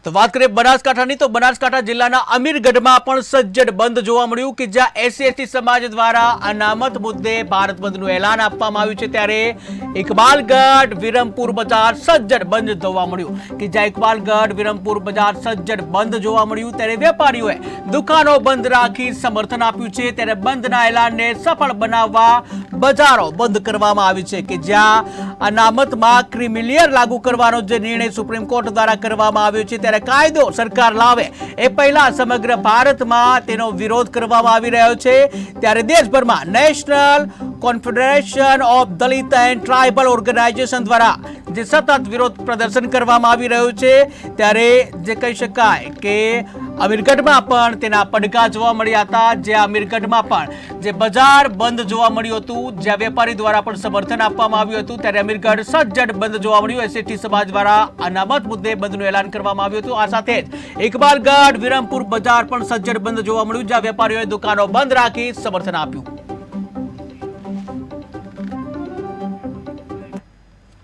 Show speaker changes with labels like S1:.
S1: તો વાત કરીએ બનાસકાંઠાની તો બનાસકાંઠા જિલ્લાના અમીરગઢમાં પણ સજ્જડ બંધ જોવા મળ્યું કે જ્યાં એસસી સમાજ દ્વારા અનામત મુદ્દે ભારત બંધનું એલાન આપવામાં આવ્યું છે ત્યારે ઇકબાલગઢ વિરમપુર બજાર સજ્જડ બંધ જોવા મળ્યું કે જ્યાં ઇકબાલગઢ વિરમપુર બજાર સજ્જડ બંધ જોવા મળ્યું ત્યારે વેપારીઓએ દુકાનો બંધ રાખી સમર્થન આપ્યું છે ત્યારે બંધના એલાનને સફળ બનાવવા બજારો બંધ કરવામાં આવી છે કે જ્યાં અનામતમાં ક્રિમિલિયર લાગુ કરવાનો જે નિર્ણય સુપ્રીમ કોર્ટ દ્વારા કરવામાં આવ્યો છે ત્યારે કાયદો સરકાર લાવે એ પહેલા સમગ્ર ભારતમાં તેનો વિરોધ કરવામાં આવી રહ્યો છે ત્યારે દેશભરમાં national confederation of Dalit and tribal organisation દ્વારા જે સતત વિરોધ પ્રદર્શન કરવામાં આવી રહ્યું છે ત્યારે જે કહી શકાય કે અમીરગઢમાં પણ તેના પડઘા જોવા મળ્યા હતા જે અમીરગઢમાં પણ જે બજાર બંધ જોવા મળ્યું હતું જ્યાં વેપારી દ્વારા પણ સમર્થન આપવામાં આવ્યું હતું ત્યારે અમીરગઢ સજ્જડ બંધ જોવા મળ્યું એસટી સમાજ દ્વારા અનામત મુદ્દે બંધનું એલાન કરવામાં આવ્યું હતું આ સાથે જ ઇકબાલગઢ વિરમપુર બજાર પણ સજ્જડ બંધ જોવા મળ્યું જ્યાં વેપારીઓએ દુકાનો બંધ રાખી સમર્થન આપ્યું।